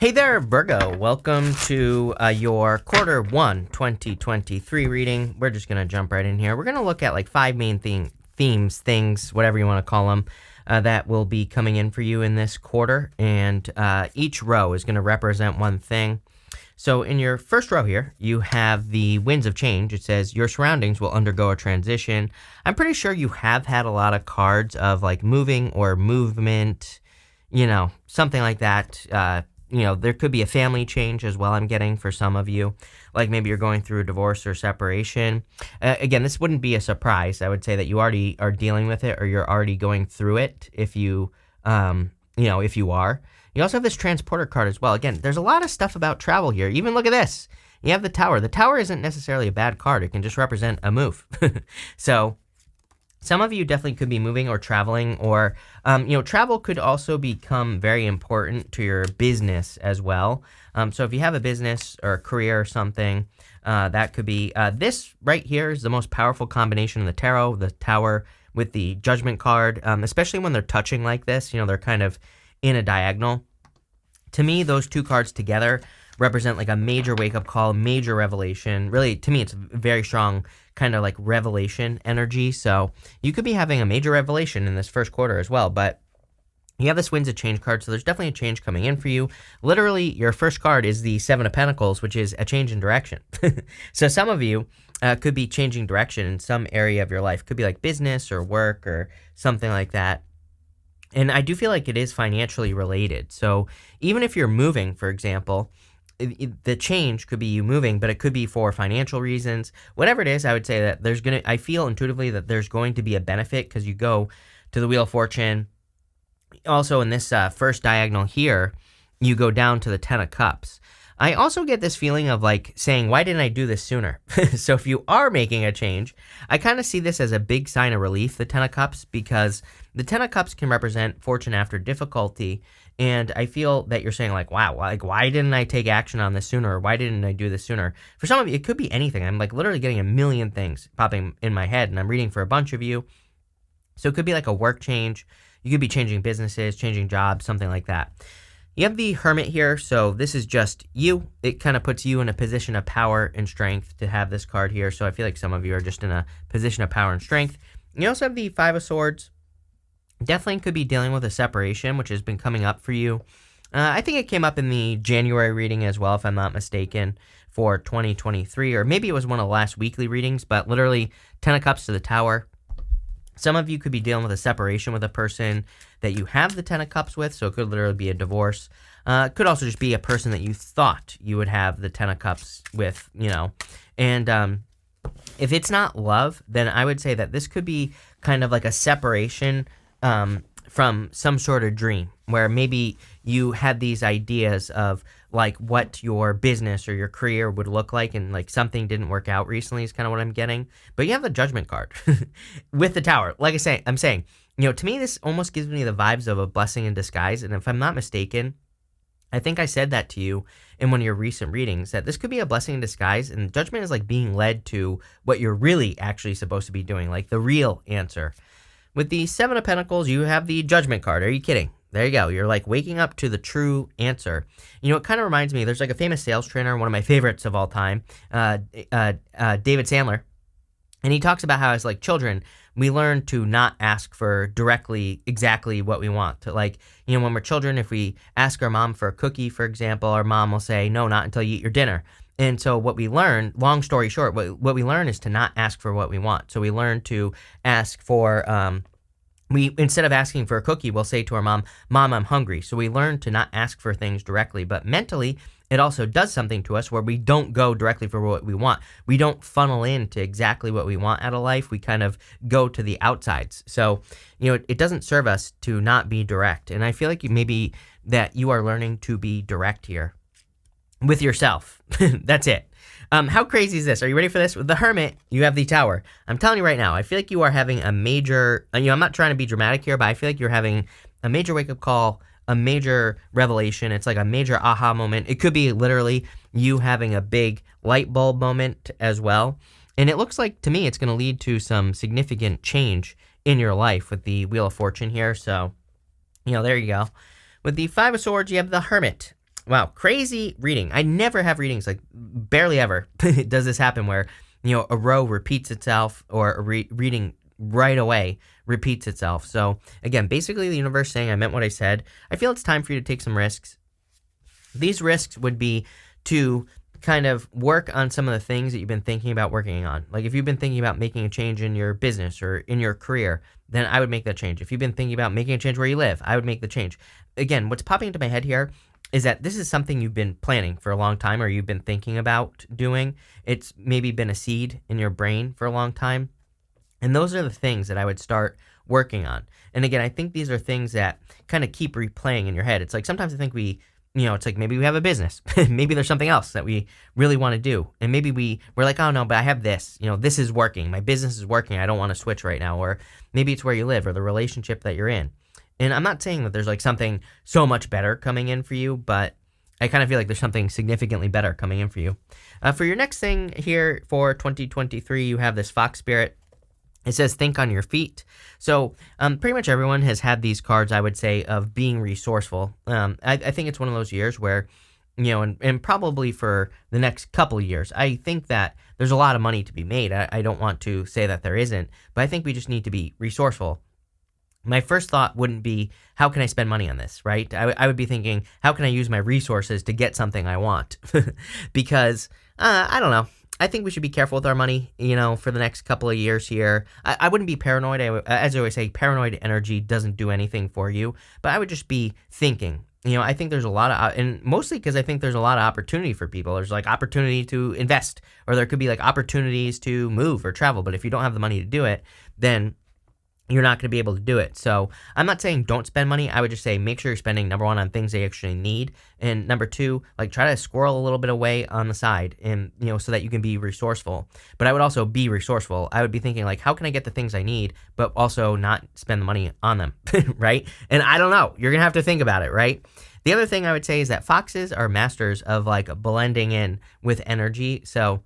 Hey there, Virgo. Welcome to your quarter one 2023 reading. We're just going to jump right in here. We're going to look at like five main themes, things, whatever you want to call them, that will be coming in for you in this quarter. And each row is going to represent one thing. So in your first row here, you have the winds of change. It says your surroundings will undergo a transition. I'm pretty sure you have had a lot of cards of like moving or movement, something like that. There could be a family change as well, I'm getting, for some of you. Like maybe you're going through a divorce or separation. Again, this wouldn't be a surprise. I would say that you already are dealing with it, or you're already going through it if you are. You also have this transporter card as well. Again, there's a lot of stuff about travel here. Even look at this. You have the tower. The tower isn't necessarily a bad card. It can just represent a move. So some of you definitely could be moving or traveling, or, travel could also become very important to your business as well. So if you have a business or a career or something, that could be, this right here is the most powerful combination in the tarot, the tower with the judgment card, especially when they're touching like this, they're kind of in a diagonal. To me, those two cards together represent like a major wake-up call, major revelation. Really, to me, it's very strong kind of like revelation energy. So you could be having a major revelation in this first quarter as well. But you have this winds of change card, so there's definitely a change coming in for you. Literally, your first card is the Seven of Pentacles, which is a change in direction. So some of you could be changing direction in some area of your life. Could be like business or work or something like that. And I do feel like it is financially related. So even if you're moving, for example, the change could be you moving, but it could be for financial reasons. Whatever it is, I would say that I feel intuitively that there's going to be a benefit because you go to the Wheel of Fortune. Also in this first diagonal here, you go down to the Ten of Cups. I also get this feeling of like saying, why didn't I do this sooner? So if you are making a change, I kind of see this as a big sign of relief, the Ten of Cups, because the Ten of Cups can represent fortune after difficulty. And I feel that you're saying like, wow, like why didn't I take action on this sooner? Or why didn't I do this sooner? For some of you, it could be anything. I'm like literally getting a million things popping in my head, and I'm reading for a bunch of you. So it could be like a work change. You could be changing businesses, changing jobs, something like that. You have the Hermit here, so this is just you. It kind of puts you in a position of power and strength to have this card here, so I feel like some of you are just in a position of power and strength. You also have the Five of Swords. Definitely could be dealing with a separation, which has been coming up for you. I think it came up in the January reading as well, if I'm not mistaken, for 2023, or maybe it was one of the last weekly readings, but literally Ten of Cups to the Tower. Some of you could be dealing with a separation with a person that you have the Ten of Cups with, so it could literally be a divorce. It could also just be a person that you thought you would have the Ten of Cups with, And if it's not love, then I would say that this could be kind of like a separation from some sort of dream, where maybe you had these ideas of like what your business or your career would look like, and like something didn't work out recently is kind of what I'm getting. But you have the Judgment card with the Tower. Like I'm saying, to me, this almost gives me the vibes of a blessing in disguise. And if I'm not mistaken, I think I said that to you in one of your recent readings, that this could be a blessing in disguise, and Judgment is like being led to what you're really actually supposed to be doing, like the real answer. With the Seven of Pentacles, you have the Judgment card. Are you kidding? There you go. You're like waking up to the true answer. It kind of reminds me, there's like a famous sales trainer, one of my favorites of all time, David Sandler. And he talks about how as like children, we learn to not ask for directly exactly what we want. Like, when we're children, if we ask our mom for a cookie, for example, our mom will say, no, not until you eat your dinner. And so what we learn, long story short, what we learn is to not ask for what we want. So we learn to ask for, instead of asking for a cookie, we'll say to our mom, Mom, I'm hungry. So we learn to not ask for things directly, but mentally, it also does something to us where we don't go directly for what we want. We don't funnel into exactly what we want out of life. We kind of go to the outsides. So, it doesn't serve us to not be direct. And I feel like maybe that you are learning to be direct here with yourself. That's it. How crazy is this? Are you ready for this? With the Hermit, you have the Tower. I'm telling you right now, I feel like you are having a major, I'm not trying to be dramatic here, but I feel like you're having a major wake-up call, a major revelation. It's like a major aha moment. It could be literally you having a big light bulb moment as well. And it looks like, to me, it's going to lead to some significant change in your life with the Wheel of Fortune here. So, there you go. With the Five of Swords, you have the Hermit. Wow, crazy reading. I never have readings, like barely ever does this happen where, a row repeats itself or a reading right away repeats itself. So again, basically the universe saying I meant what I said. I feel it's time for you to take some risks. These risks would be to kind of work on some of the things that you've been thinking about working on. Like if you've been thinking about making a change in your business or in your career, then I would make that change. If you've been thinking about making a change where you live, I would make the change. Again, what's popping into my head here is that this is something you've been planning for a long time or you've been thinking about doing. It's maybe been a seed in your brain for a long time. And those are the things that I would start working on. And again, I think these are things that kind of keep replaying in your head. It's like sometimes I think it's like maybe we have a business. Maybe there's something else that we really want to do. And maybe we're like, oh no, but I have this. This is working. My business is working. I don't want to switch right now. Or maybe it's where you live or the relationship that you're in. And I'm not saying that there's like something so much better coming in for you, but I kind of feel like there's something significantly better coming in for you. For your next thing here for 2023, you have this Fox Spirit. It says, think on your feet. So pretty much everyone has had these cards, I would say, of being resourceful. I think it's one of those years where, and probably for the next couple of years, I think that there's a lot of money to be made. I don't want to say that there isn't, but I think we just need to be resourceful. My first thought wouldn't be, how can I spend money on this, right? I would be thinking, how can I use my resources to get something I want? Because, I don't know. I think we should be careful with our money, for the next couple of years here. I wouldn't be paranoid. As I always say, paranoid energy doesn't do anything for you. But I would just be thinking. I think there's a lot of, and mostly because I think there's a lot of opportunity for people. There's like opportunity to invest, or there could be like opportunities to move or travel. But if you don't have the money to do it, then you're not going to be able to do it. So I'm not saying don't spend money. I would just say make sure you're spending, number one, on things they actually need. And number two, like try to squirrel a little bit away on the side and, so that you can be resourceful. But I would also be resourceful. I would be thinking like, how can I get the things I need, but also not spend the money on them, right? And I don't know. You're going to have to think about it, right? The other thing I would say is that foxes are masters of like blending in with energy. So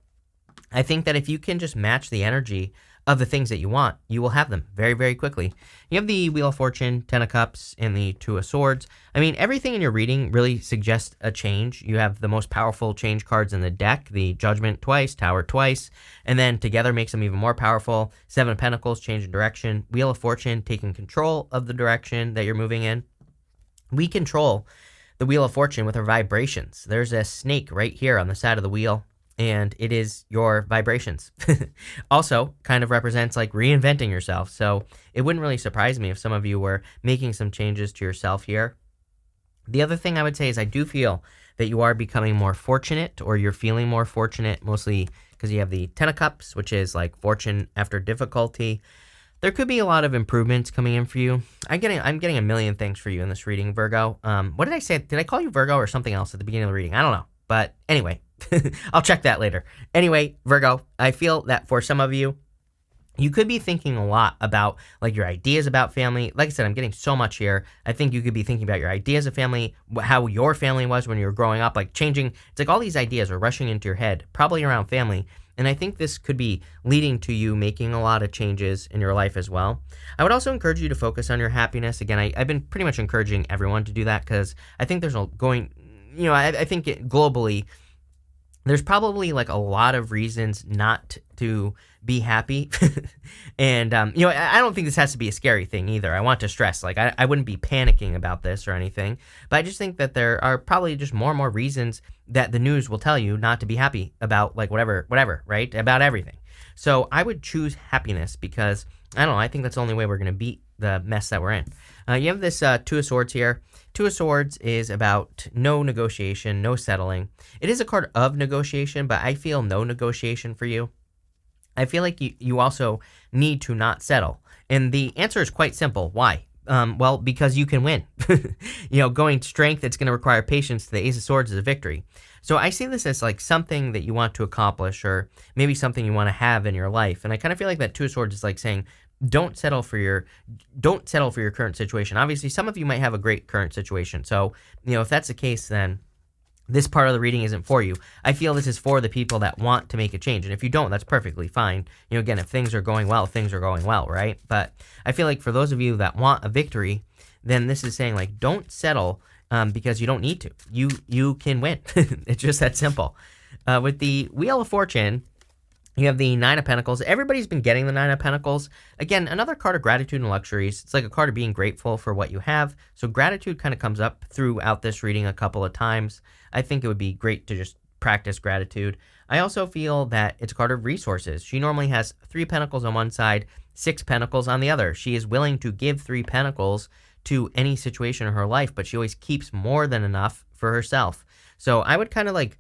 I think that if you can just match the energy of the things that you want, you will have them very, very quickly. You have the Wheel of Fortune, Ten of Cups, and the Two of Swords. I mean, everything in your reading really suggests a change. You have the most powerful change cards in the deck, the Judgment twice, Tower twice, and then together makes them even more powerful. Seven of Pentacles, change in direction. Wheel of Fortune, taking control of the direction that you're moving in. We control the Wheel of Fortune with our vibrations. There's a snake right here on the side of the wheel, and it is your vibrations. Also, kind of represents like reinventing yourself. So it wouldn't really surprise me if some of you were making some changes to yourself here. The other thing I would say is I do feel that you are becoming more fortunate, or you're feeling more fortunate, mostly because you have the Ten of Cups, which is like fortune after difficulty. There could be a lot of improvements coming in for you. I'm getting a million things for you in this reading, Virgo. What did I say? Did I call you Virgo or something else at the beginning of the reading? I don't know. But anyway, I'll check that later. Anyway, Virgo, I feel that for some of you, you could be thinking a lot about like your ideas about family. Like I said, I'm getting so much here. I think you could be thinking about your ideas of family, how your family was when you were growing up, like changing. It's like all these ideas are rushing into your head, probably around family. And I think this could be leading to you making a lot of changes in your life as well. I would also encourage you to focus on your happiness. Again, I've been pretty much encouraging everyone to do that because I think there's I think globally, there's probably like a lot of reasons not to be happy. And, I don't think this has to be a scary thing either. I want to stress, like, I wouldn't be panicking about this or anything, but I just think that there are probably just more and more reasons that the news will tell you not to be happy about like whatever, right? About everything. So I would choose happiness because, I don't know, I think that's the only way we're going to beat the mess that we're in. You have this Two of Swords here. Two of Swords is about no negotiation, no settling. It is a card of negotiation, but I feel no negotiation for you. I feel like you also need to not settle. And the answer is quite simple. Why? Well, because you can win. Going strength, it's going to require patience. The Ace of Swords is a victory. So I see this as like something that you want to accomplish, or maybe something you want to have in your life. And I kind of feel like that Two of Swords is like saying, don't settle for your current situation. Obviously, some of you might have a great current situation. So, if that's the case, then this part of the reading isn't for you. I feel this is for the people that want to make a change. And if you don't, that's perfectly fine. Again, if things are going well, right? But I feel like for those of you that want a victory, then this is saying like, don't settle because you don't need to. You can win. It's just that simple. With the Wheel of Fortune, you have the Nine of Pentacles. Everybody's been getting the Nine of Pentacles. Again, another card of gratitude and luxuries. It's like a card of being grateful for what you have. So gratitude kind of comes up throughout this reading a couple of times. I think it would be great to just practice gratitude. I also feel that it's a card of resources. She normally has 3 pentacles on one side, 6 pentacles on the other. She is willing to give 3 pentacles to any situation in her life, but she always keeps more than enough for herself. So I would kind of like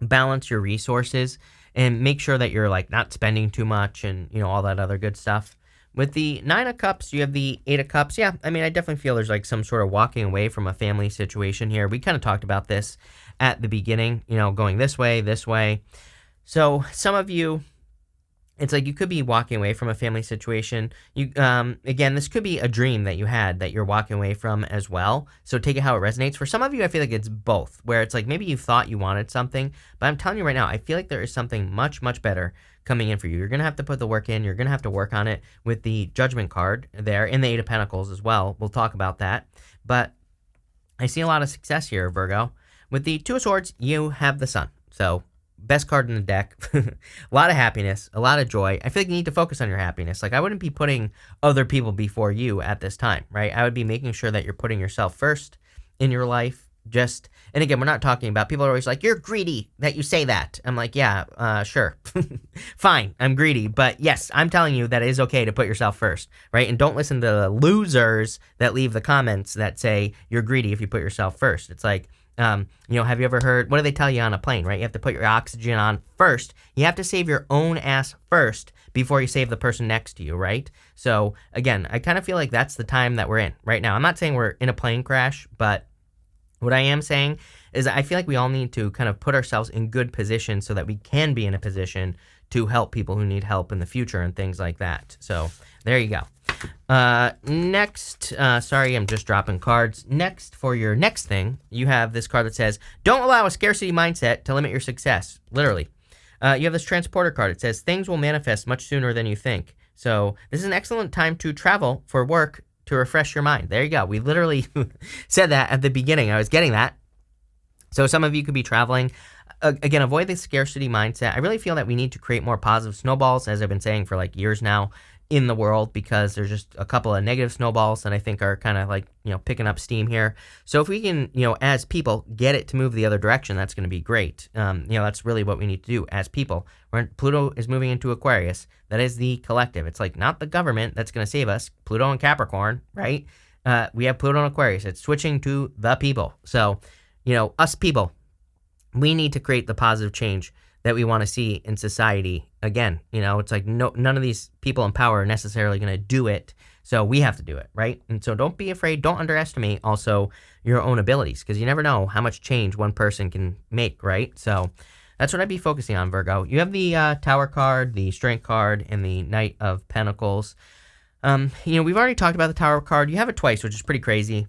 balance your resources and make sure that you're like not spending too much and, you know, all that other good stuff. With the 9 of Cups, you have the 8 of Cups. Yeah, I mean, I definitely feel there's like some sort of walking away from a family situation here. We kind of talked about this at the beginning, you know, going this way, this way. So some of you, it's like you could be walking away from a family situation. You, again, this could be a dream that you had that you're walking away from as well. So take it how it resonates. For some of you, I feel like it's both, where it's like maybe you thought you wanted something, but I'm telling you right now, I feel like there is something much, much better coming in for you. You're going to have to put the work in. You're going to have to work on it with the Judgment card there in the 8 of Pentacles as well. We'll talk about that. But I see a lot of success here, Virgo. With the 2 of Swords, you have the Sun. So best card in the deck. A lot of happiness, a lot of joy. I feel like you need to focus on your happiness. Like I wouldn't be putting other people before you at this time, right? I would be making sure that you're putting yourself first in your life. Just, and again, we're not talking about, people are always like, you're greedy that you say that. I'm like, yeah, sure. Fine, I'm greedy. But yes, I'm telling you that it is okay to put yourself first, right? And don't listen to the losers that leave the comments that say you're greedy if you put yourself first. It's like, you know, have you ever heard, what do they tell you on a plane, right? You have to put your oxygen on first. You have to save your own ass first before you save the person next to you, right? So again, I kind of feel like that's the time that we're in right now. I'm not saying we're in a plane crash, but what I am saying is I feel like we all need to kind of put ourselves in good position so that we can be in a position to help people who need help in the future and things like that. So there you go. Next, sorry, I'm just dropping cards. Next, for your next thing, you have this card that says, don't allow a scarcity mindset to limit your success. Literally. You have this Transporter card. It says, things will manifest much sooner than you think. So this is an excellent time to travel for work to refresh your mind. There you go. We literally said that at the beginning. I was getting that. So some of you could be traveling. Again, avoid the scarcity mindset. I really feel that we need to create more positive snowballs, as I've been saying for like years now, in the world, because there's just a couple of negative snowballs that I think are kind of like, you know, picking up steam here. So if we can, you know, as people get it to move the other direction, that's going to be great. You know, that's really what we need to do as people. When Pluto is moving into Aquarius, that is the collective. It's like not the government that's going to save us. Pluto and Capricorn, right? We have Pluto and Aquarius. It's switching to the people. So, you know, us people, we need to create the positive change that we want to see in society. Again, you know, it's like none of these people in power are necessarily going to do it, so we have to do it, right? And so don't be afraid, don't underestimate also your own abilities, because you never know how much change one person can make, right? So that's what I'd be focusing on, Virgo. You have the Tower card, the Strength card, and the Knight of Pentacles. You know, we've already talked about the Tower card. You have it twice, which is pretty crazy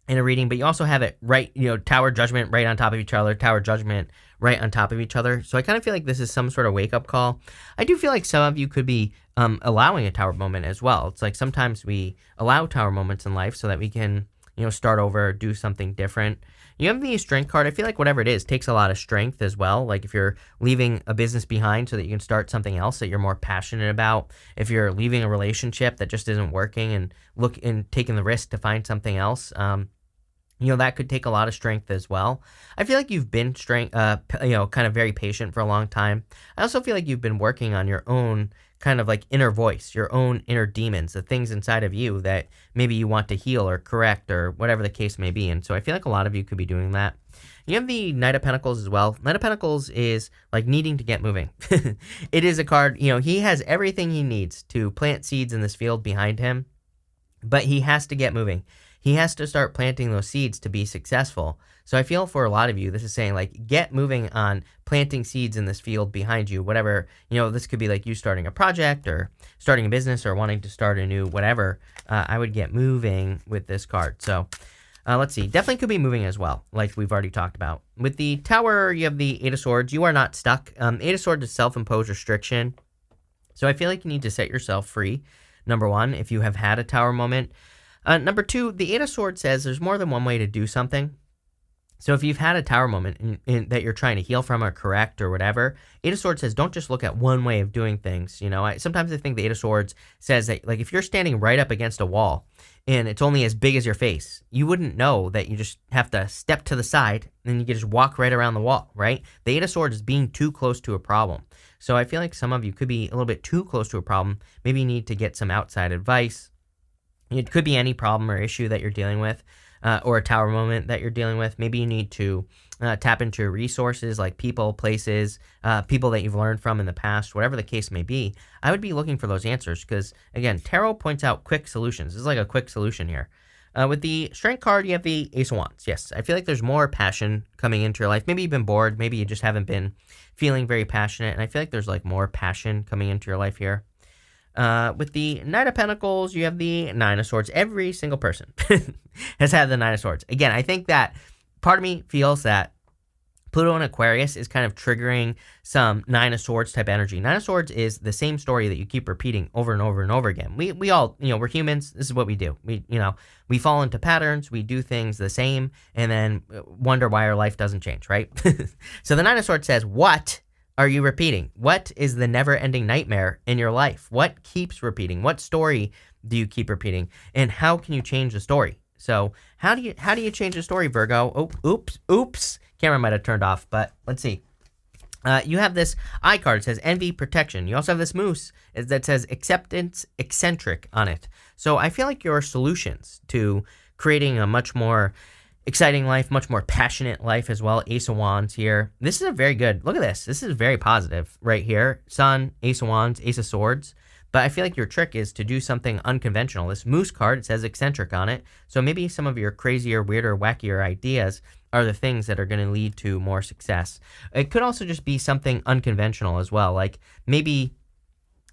in a reading, but you also have it right, you know, Tower, Judgment right on top of each other, Tower, Judgment right on top of each other. So I kind of feel like this is some sort of wake-up call. I do feel like some of you could be allowing a Tower moment as well. It's like sometimes we allow Tower moments in life so that we can, you know, start over, do something different. You have the Strength card. I feel like whatever it is takes a lot of strength as well. Like if you're leaving a business behind so that you can start something else that you're more passionate about, if you're leaving a relationship that just isn't working and taking the risk to find something else, you know, that could take a lot of strength as well. I feel like you've been you know, kind of very patient for a long time. I also feel like you've been working on your own kind of like inner voice, your own inner demons, the things inside of you that maybe you want to heal or correct or whatever the case may be. And so I feel like a lot of you could be doing that. You have the Knight of Pentacles as well. Knight of Pentacles is like needing to get moving. It is a card, you know, he has everything he needs to plant seeds in this field behind him, but he has to get moving. He has to start planting those seeds to be successful. So I feel for a lot of you, this is saying like, get moving on planting seeds in this field behind you, whatever, you know, this could be like you starting a project or starting a business or wanting to start a new whatever. I would get moving with this card. So let's see, definitely could be moving as well, like we've already talked about. With the Tower, you have the 8 of Swords. You are not stuck. 8 of Swords is self-imposed restriction. So I feel like you need to set yourself free. Number one, if you have had a Tower moment, Number 2, the Eight of Swords says there's more than one way to do something. So if you've had a tower moment that you're trying to heal from or correct or whatever, Eight of Swords says don't just look at one way of doing things. Sometimes I think the Eight of Swords says that, like, if you're standing right up against a wall and it's only as big as your face, you wouldn't know that you just have to step to the side and then you can just walk right around the wall, right? The Eight of Swords is being too close to a problem. So I feel like some of you could be a little bit too close to a problem. Maybe you need to get some outside advice. It could be any problem or issue that you're dealing with. Or a tower moment that you're dealing with. Maybe you need to tap into resources like people, places, people that you've learned from in the past, whatever the case may be. I would be looking for those answers because, again, tarot points out quick solutions. This is like a quick solution here. With the Strength card, you have the Ace of Wands. Yes, I feel like there's more passion coming into your life. Maybe you've been bored. Maybe you just haven't been feeling very passionate. And I feel like there's like more passion coming into your life here. With the Knight of Pentacles, you have the Nine of Swords. Every single person has had the Nine of Swords. Again, I think that part of me feels that Pluto in Aquarius is kind of triggering some Nine of Swords type energy. Nine of Swords is the same story that you keep repeating over and over and over again. We all, we're humans. This is what we do. We fall into patterns. We do things the same and then wonder why our life doesn't change, right? So the Nine of Swords says, what are you repeating? What is the never-ending nightmare in your life? What keeps repeating? What story do you keep repeating? And how can you change the story? So how do you change the story, Virgo? Oh, oops. Camera might have turned off, but let's see. You have this eye card. It says envy, protection. You also have this moose that says acceptance, eccentric on it. So I feel like your solutions to creating a much more exciting life, much more passionate life as well. Ace of Wands here. This is a very good, look at this. This is very positive right here. Sun, Ace of Wands, Ace of Swords. But I feel like your trick is to do something unconventional. This moose card, it says eccentric on it. So maybe some of your crazier, weirder, wackier ideas are the things that are going to lead to more success. It could also just be something unconventional as well. Like maybe,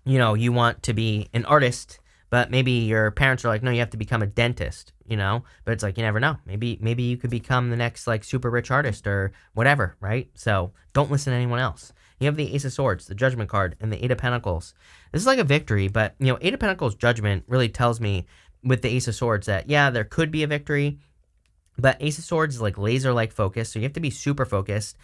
you want to be an artist, but maybe your parents are like, no, you have to become a dentist, but it's like, you never know. Maybe you could become the next like super rich artist or whatever, right? So don't listen to anyone else. You have the Ace of Swords, the Judgment card, and the Eight of Pentacles. This is like a victory, but Eight of Pentacles Judgment really tells me with the Ace of Swords that, yeah, there could be a victory, but Ace of Swords is like laser-like focus, so you have to be super focused.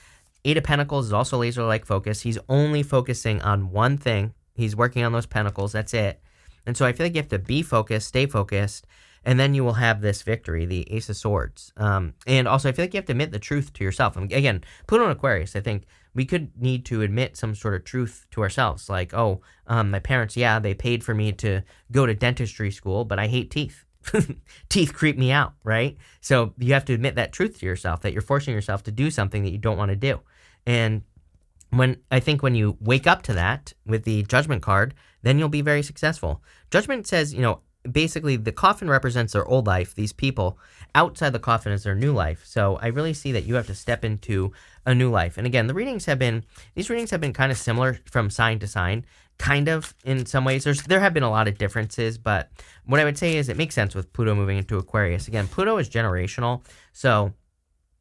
Eight of Pentacles is also laser-like focus. He's only focusing on one thing. He's working on those pentacles. That's it. And so I feel like you have to be focused, stay focused, and then you will have this victory, the Ace of Swords. And also I feel like you have to admit the truth to yourself. Again, Pluto in Aquarius, I think we could need to admit some sort of truth to ourselves. Like, my parents, yeah, they paid for me to go to dentistry school, but I hate teeth. Teeth creep me out, right? So you have to admit that truth to yourself, that you're forcing yourself to do something that you don't want to do. And when you wake up to that with the Judgment card, then you'll be very successful. Judgment says, basically the coffin represents their old life. These people outside the coffin is their new life. So I really see that you have to step into a new life. And again, these readings have been kind of similar from sign to sign, kind of in some ways. There have been a lot of differences, but what I would say is it makes sense with Pluto moving into Aquarius. Again, Pluto is generational. So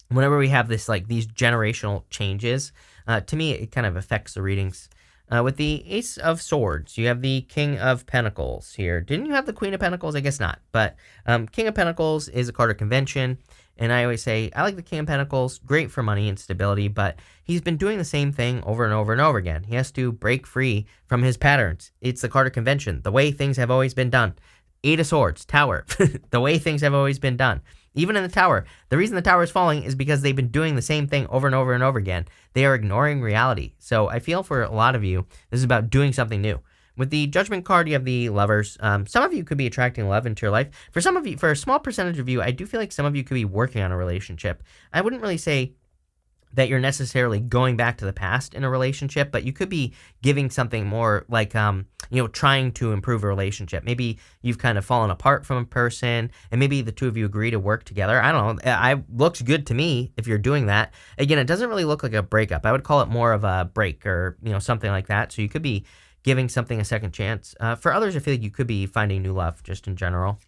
whenever we have this, like these generational changes, to me, it kind of affects the readings. With the Ace of Swords, you have the King of Pentacles here. Didn't you have the Queen of Pentacles? I guess not. But King of Pentacles is a card of convention. And I always say, I like the King of Pentacles. Great for money and stability. But he's been doing the same thing over and over and over again. He has to break free from his patterns. It's the card of convention. The way things have always been done. Eight of Swords, Tower. The way things have always been done. Even in the Tower. The reason the Tower is falling is because they've been doing the same thing over and over and over again. They are ignoring reality. So I feel for a lot of you, this is about doing something new. With the Judgment card, you have the Lovers. Some of you could be attracting love into your life. For some of you, for a small percentage of you, I do feel like some of you could be working on a relationship. I wouldn't really say that you're necessarily going back to the past in a relationship, but you could be giving something more like, trying to improve a relationship. Maybe you've kind of fallen apart from a person and maybe the two of you agree to work together. I don't know. Looks good to me if you're doing that. Again, it doesn't really look like a breakup. I would call it more of a break or, something like that. So you could be giving something a second chance. For others, I feel like you could be finding new love just in general.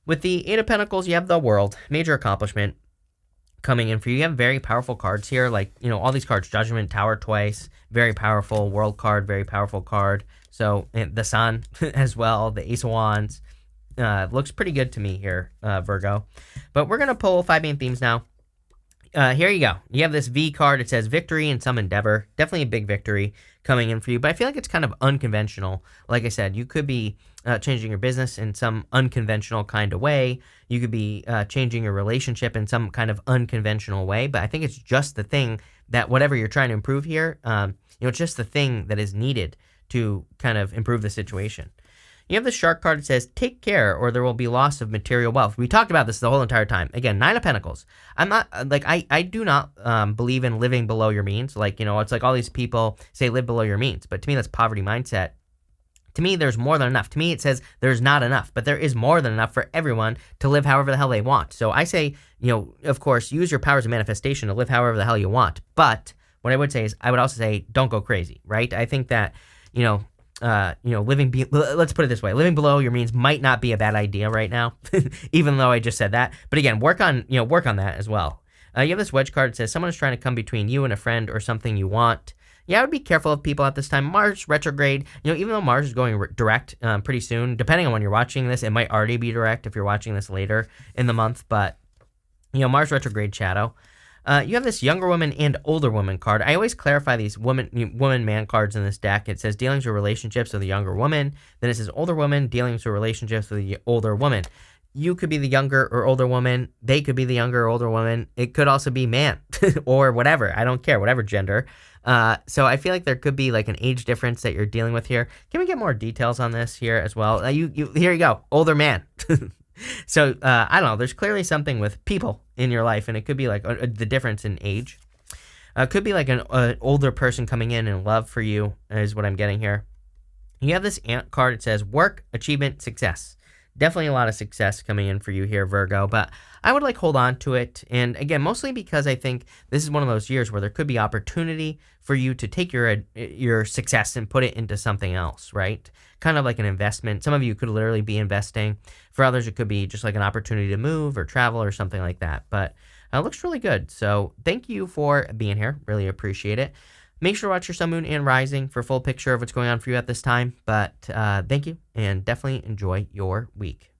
With the Eight of Pentacles, you have the World, major accomplishment coming in for you. You have very powerful cards here, like, all these cards, Judgment, Tower twice, very powerful, World card, very powerful card. So the Sun as well, the Ace of Wands, Looks pretty good to me here, Virgo. But we're going to pull 5 main themes now. Here you go. You have this V card. It says victory in some endeavor. Definitely a big victory coming in for you, but I feel like it's kind of unconventional. Like I said, you could be changing your business in some unconventional kind of way. You could be changing your relationship in some kind of unconventional way, but I think it's just the thing that whatever you're trying to improve here, it's just the thing that is needed to kind of improve the situation. You have the shark card that says, take care or there will be loss of material wealth. We talked about this the whole entire time. Again, 9 of Pentacles. I'm not, I do not believe in living below your means. It's like all these people say live below your means. But to me, that's poverty mindset. To me, there's more than enough. To me, it says there's not enough. But there is more than enough for everyone to live however the hell they want. So I say, of course, use your powers of manifestation to live however the hell you want. But what I would say is, I would also say, don't go crazy, right? I think that, let's put it this way, living below your means might not be a bad idea right now, even though I just said that. But again, work on that as well. You have this wedge card that says someone is trying to come between you and a friend or something you want. Yeah, I would be careful of people at this time. Mars retrograde, even though Mars is going direct pretty soon, depending on when you're watching this, it might already be direct if you're watching this later in the month. But, Mars retrograde shadow. You have this younger woman and older woman card. I always clarify these woman-man cards in this deck. It says dealings with relationships with a younger woman. Then it says older woman, dealings with relationships with the older woman. You could be the younger or older woman. They could be the younger or older woman. It could also be man or whatever. I don't care, whatever gender. So I feel like there could be like an age difference that you're dealing with here. Can we get more details on this here as well? Here you go, older man. So, I don't know, there's clearly something with people in your life, and it could be like the difference in age. Could be like an older person coming in love for you, is what I'm getting here. You have this ant card. It says work, achievement, success. Definitely a lot of success coming in for you here, Virgo, but I would hold on to it. And again, mostly because I think this is one of those years where there could be opportunity for you to take your success and put it into something else, right? Kind of like an investment. Some of you could literally be investing. For others, it could be just like an opportunity to move or travel or something like that. But it looks really good. So thank you for being here. Really appreciate it. Make sure to watch your sun, moon, and rising for a full picture of what's going on for you at this time. But thank you, and definitely enjoy your week.